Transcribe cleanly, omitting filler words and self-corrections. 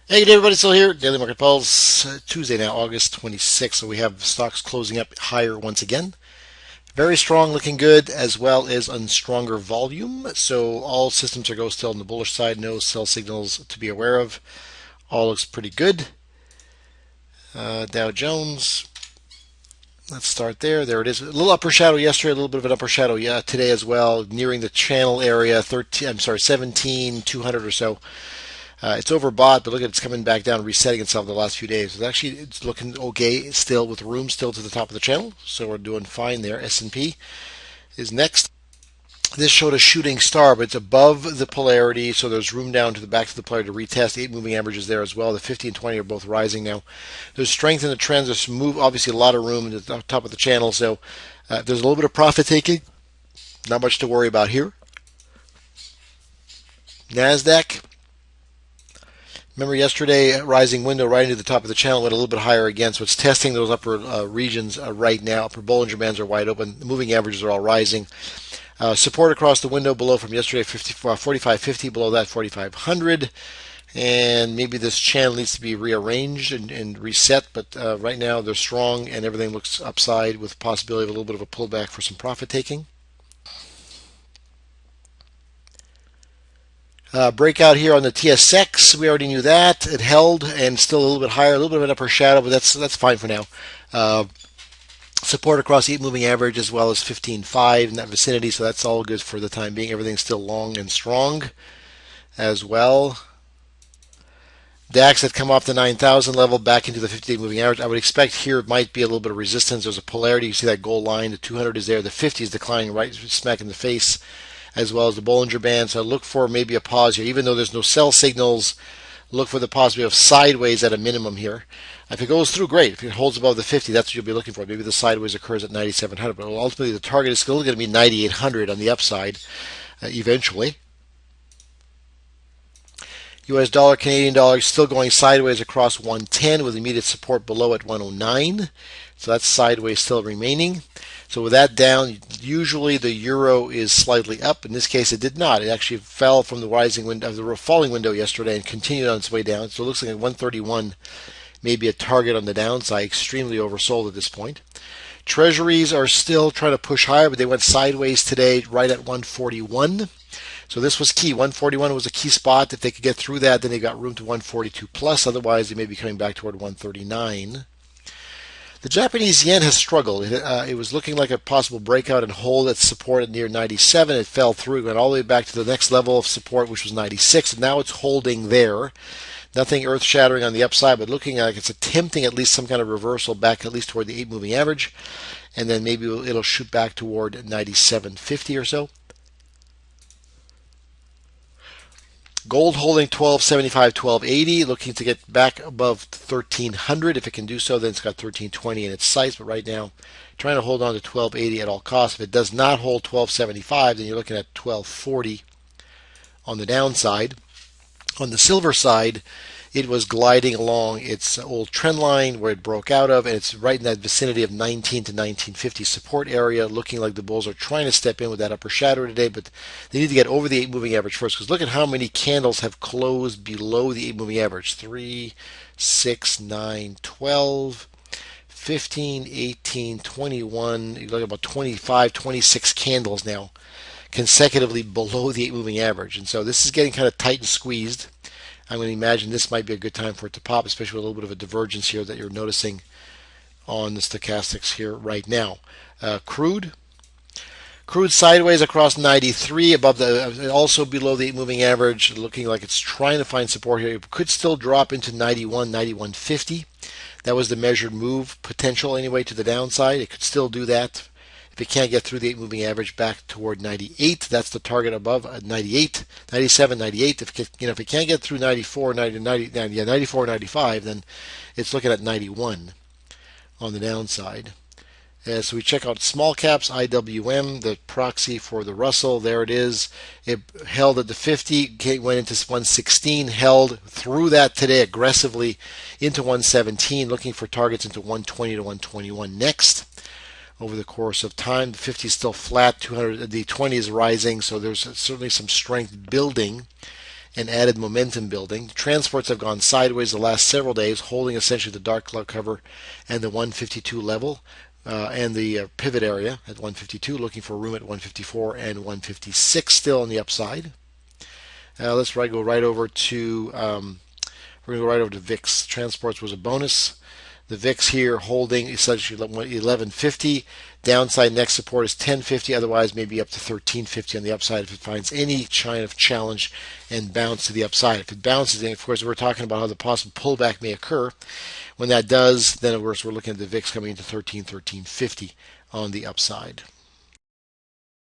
Hey, good day, everybody. Still here. Daily Market Pulse, Tuesday now, August 26th. So we have stocks closing up higher once again. Very strong, looking good, as well as on stronger volume. So all systems are go still on the bullish side. No sell signals to be aware of. All looks pretty good. Dow Jones. Let's start there. There it is. A little upper shadow yesterday, a little bit of an upper shadow today as well, nearing the channel area. 17,200 or so. It's overbought, but look at it's coming back down, resetting itself the last few days. It's looking okay still, with room still to the top of the channel, so we're doing fine there. S&P is next. This showed a shooting star, but it's above the polarity, so there's room down to the back of the polarity to retest. 8 moving averages there as well. The 50 and 20 are both rising now. There's strength in the trends. There's move, obviously a lot of room at the top of the channel, so there's a little bit of profit taking. Not much to worry about here. Nasdaq. Remember yesterday, rising window right into the top of the channel, went a little bit higher again, so it's testing those upper regions right now. Upper Bollinger Bands are wide open. The moving averages are all rising. Support across the window below from yesterday, 45.50. Below that, 4500. And maybe this channel needs to be rearranged and reset, but right now they're strong and everything looks upside with the possibility of a little bit of a pullback for some profit taking. Breakout here on the TSX. We already knew that. It held and still a little bit higher, a little bit of an upper shadow, but that's fine for now. Support across the 8 moving average as well as 15.5 in that vicinity, so that's all good for the time being. Everything's still long and strong as well. DAX had come off the 9,000 level back into the 58 moving average. I would expect here it might be a little bit of resistance. There's a polarity. You see that gold line. The 200 is there. The 50 is declining right smack in the face, as well as the Bollinger Band. So look for maybe a pause here. Even though there's no sell signals, look for the possibility of sideways at a minimum here. If it goes through, great. If it holds above the 50, that's what you'll be looking for. Maybe the sideways occurs at 9,700. But ultimately, the target is still going to be 9,800 on the upside eventually. US dollar, Canadian dollar still going sideways across 110 with immediate support below at 109. So that's sideways still remaining. So with that down, usually the euro is slightly up. In this case, it did not. It actually fell from the rising window, the falling window yesterday, and continued on its way down. So it looks like at 131 may be a target on the downside. Extremely oversold at this point. Treasuries are still trying to push higher, but they went sideways today, right at 141. So this was key. 141 was a key spot. If they could get through that, then they got room to 142 plus. Otherwise, they may be coming back toward 139. The Japanese yen has struggled. It was looking like a possible breakout and hold at support at near 97. It fell through, went all the way back to the next level of support, which was 96. And now it's holding there. Nothing earth-shattering on the upside, but looking like it's attempting at least some kind of reversal back at least toward the 8 moving average. And then maybe it'll shoot back toward 97.50 or so. Gold holding 1275, 1280, looking to get back above 1300. If it can do so, then it's got 1320 in its sights. But right now, trying to hold on to 1280 at all costs. If it does not hold 1275, then you're looking at 1240 on the downside. On the silver side, it was gliding along its old trend line where it broke out of, and it's right in that vicinity of 19 to 1950 support area, looking like the bulls are trying to step in with that upper shadow today, but they need to get over the 8 moving average first, because look at how many candles have closed below the 8 moving average. 3, 6, 9, 12, 15, 18, 21, you look at about 25, 26 candles now consecutively below the 8 moving average. And so this is getting kind of tight and squeezed. I'm going to imagine this might be a good time for it to pop, especially with a little bit of a divergence here that you're noticing on the stochastics here right now. Crude sideways across 93, above also below the 8 moving average, looking like it's trying to find support here. It could still drop into 91, 91.50. That was the measured move potential anyway to the downside. It could still do that. If it can't get through the 8 moving average back toward 98, that's the target above 98, 97, 98. If it can't get through 94, 94, 95, then it's looking at 91 on the downside. So we check out small caps, IWM, the proxy for the Russell. There it is. It held at the 50, went into 116, held through that today aggressively into 117, looking for targets into 120 to 121 next. Over the course of time, the 50 is still flat, 200, the 20 is rising, so there's certainly some strength building and added momentum building. Transports have gone sideways the last several days, holding essentially the dark cloud cover and the 152 level. And the pivot area at 152, looking for room at 154 and 156 still on the upside. Let's go right over to we're going to go right over to VIX. Transports was a bonus. The VIX here holding essentially 1150. Downside next support is 1050. Otherwise, maybe up to 1350 on the upside if it finds any kind of challenge and bounce to the upside. If it bounces, then of course we're talking about how the possible pullback may occur. When that does, then of course we're looking at the VIX coming into 1350 on the upside.